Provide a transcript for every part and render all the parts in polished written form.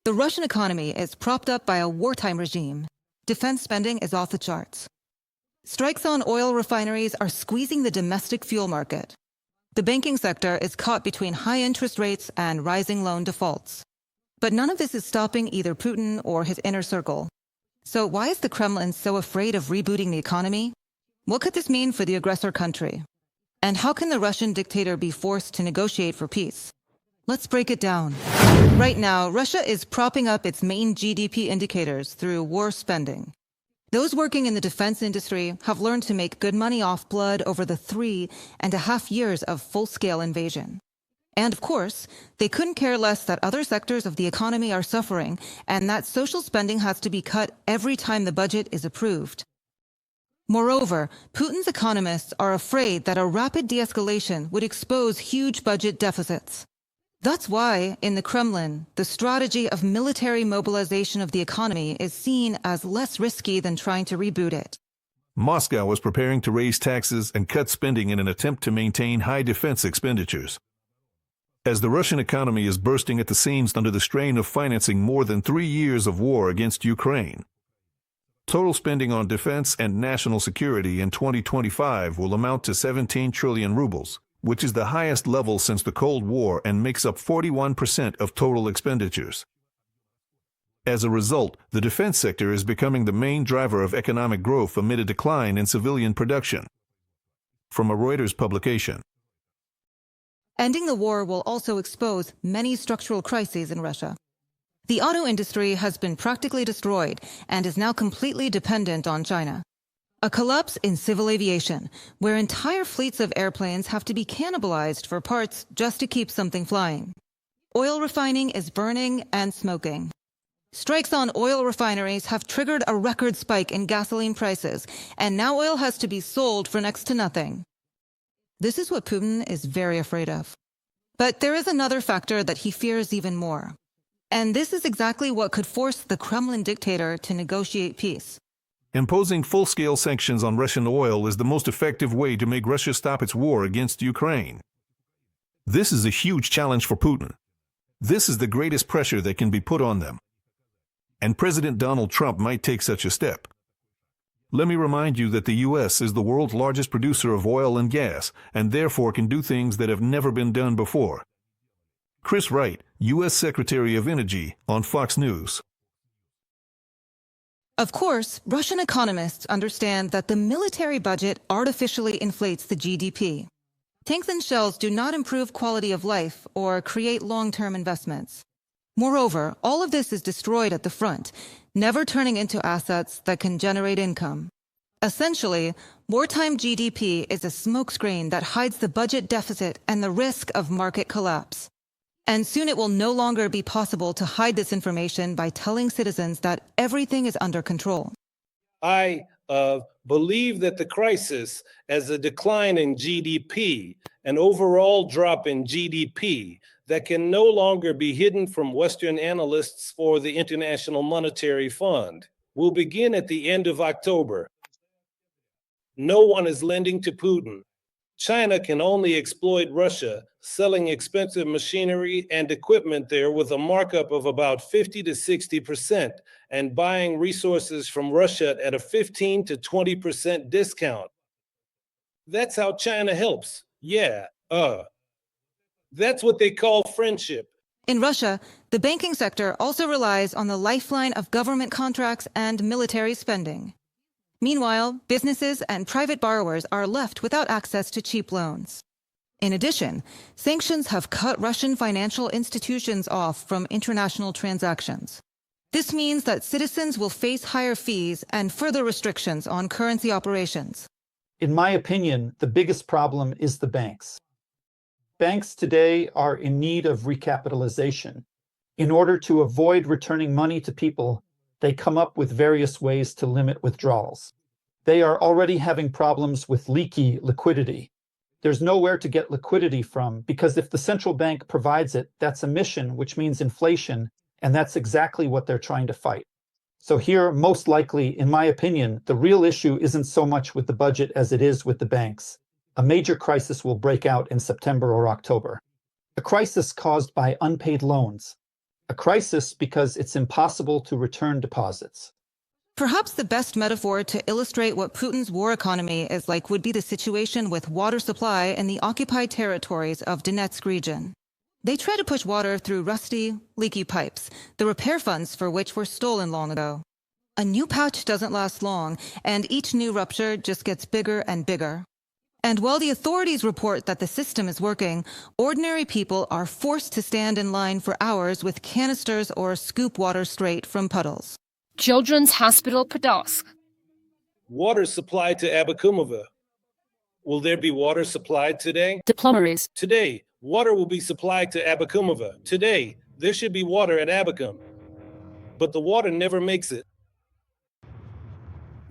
The Russian economy is propped up by a wartime regime. Defense spending is off the charts. Strikes on oil refineries are squeezing the domestic fuel market. The banking sector is caught between high interest rates and rising loan defaults. But none of this is stopping either Putin or his inner circle. So why is the Kremlin so afraid of rebooting the economy? What could this mean for the aggressor country? And how can the Russian dictator be forced to negotiate for peace? Let's break it down. Right now, Russia is propping up its main GDP indicators through war spending. Those working in the defense industry have learned to make good money off blood over the 3.5 years of full-scale invasion. And of course, they couldn't care less that other sectors of the economy are suffering and that social spending has to be cut every time the budget is approved. Moreover, Putin's economists are afraid that a rapid de-escalation would expose huge budget deficits. That's why, in the Kremlin, the strategy of military mobilization of the economy is seen as less risky than trying to reboot it. Moscow was preparing to raise taxes and cut spending in an attempt to maintain high defense expenditures. As the Russian economy is bursting at the seams under the strain of financing more than 3 years of war against Ukraine, total spending on defense and national security in 2025 will amount to 17 trillion rubles, which is the highest level since the Cold War and makes up 41% of total expenditures. As a result, the defense sector is becoming the main driver of economic growth amid a decline in civilian production. From a Reuters publication. Ending the war will also expose many structural crises in Russia. The auto industry has been practically destroyed and is now completely dependent on China. A collapse in civil aviation, where entire fleets of airplanes have to be cannibalized for parts just to keep something flying. Oil refining is burning and smoking. Strikes on oil refineries have triggered a record spike in gasoline prices, and now oil has to be sold for next to nothing. This is what Putin is very afraid of. But there is another factor that he fears even more. And this is exactly what could force the Kremlin dictator to negotiate peace. Imposing full-scale sanctions on Russian oil is the most effective way to make Russia stop its war against Ukraine. This is a huge challenge for Putin. This is the greatest pressure that can be put on them. And President Donald Trump might take such a step. Let me remind you that the U.S. is the world's largest producer of oil and gas, and therefore can do things that have never been done before. Chris Wright, U.S. Secretary of Energy, on Fox News. Of course, Russian economists understand that the military budget artificially inflates the GDP. Tanks and shells do not improve quality of life or create long-term investments. Moreover, all of this is destroyed at the front, never turning into assets that can generate income. Essentially, wartime GDP is a smokescreen that hides the budget deficit and the risk of market collapse. And soon it will no longer be possible to hide this information by telling citizens that everything is under control. I believe that the crisis, as a decline in GDP, an overall drop in GDP that can no longer be hidden from Western analysts or the International Monetary Fund, will begin at the end of October. No one is lending to Putin. China can only exploit Russia, selling expensive machinery and equipment there with a markup of about 50 to 60% and buying resources from Russia at a 15 to 20% discount. That's how China helps. That's what they call friendship. In Russia, the banking sector also relies on the lifeline of government contracts and military spending. Meanwhile, businesses and private borrowers are left without access to cheap loans. In addition, sanctions have cut Russian financial institutions off from international transactions. This means that citizens will face higher fees and further restrictions on currency operations. In my opinion, the biggest problem is the banks. Banks today are in need of recapitalization. In order to avoid returning money to people, they come up with various ways to limit withdrawals. They are already having problems with leaky liquidity. There's nowhere to get liquidity from because if the central bank provides it, that's emission, which means inflation, and that's exactly what they're trying to fight. So here, most likely, in my opinion, the real issue isn't so much with the budget as it is with the banks. A major crisis will break out in September or October. A crisis caused by unpaid loans. A crisis because it's impossible to return deposits. Perhaps the best metaphor to illustrate what Putin's war economy is like would be the situation with water supply in the occupied territories of Donetsk region. They try to push water through rusty, leaky pipes, the repair funds for which were stolen long ago. A new patch doesn't last long, and each new rupture just gets bigger and bigger. And while the authorities report that the system is working, ordinary people are forced to stand in line for hours with canisters or scoop water straight from puddles. Children's Hospital Podolsk. Water supplied to Abakumova. Will there be water supplied today? Diplomaries. Today, water will be supplied to Abakumova. Today, there should be water at Abakum. But the water never makes it.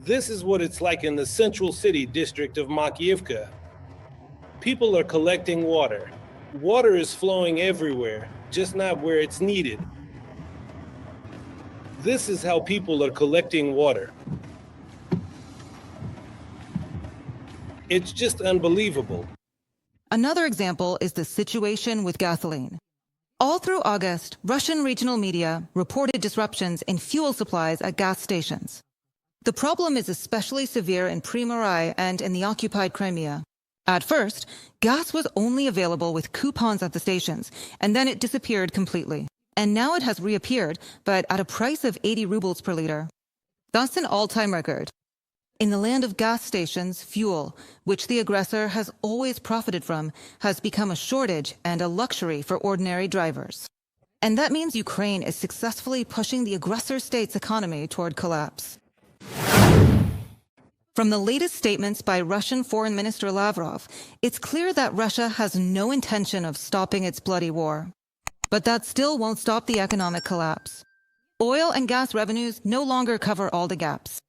This is what it's like in the central city district of Makiivka. People are collecting water. Water is flowing everywhere, just not where it's needed. This is how people are collecting water. It's just unbelievable. Another example is the situation with gasoline. All through August, Russian regional media reported disruptions in fuel supplies at gas stations. The problem is especially severe in Primorai and in the occupied Crimea. At first, gas was only available with coupons at the stations, and then it disappeared completely. And now it has reappeared, but at a price of 80 rubles per liter. That's an all-time record. In the land of gas stations, fuel, which the aggressor has always profited from, has become a shortage and a luxury for ordinary drivers. And that means Ukraine is successfully pushing the aggressor state's economy toward collapse. From the latest statements by Russian Foreign Minister Lavrov, it's clear that Russia has no intention of stopping its bloody war. But that still won't stop the economic collapse. Oil and gas revenues no longer cover all the gaps.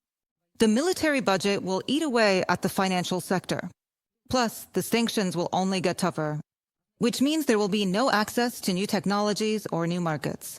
The military budget will eat away at the financial sector. Plus, the sanctions will only get tougher, which means there will be no access to new technologies or new markets.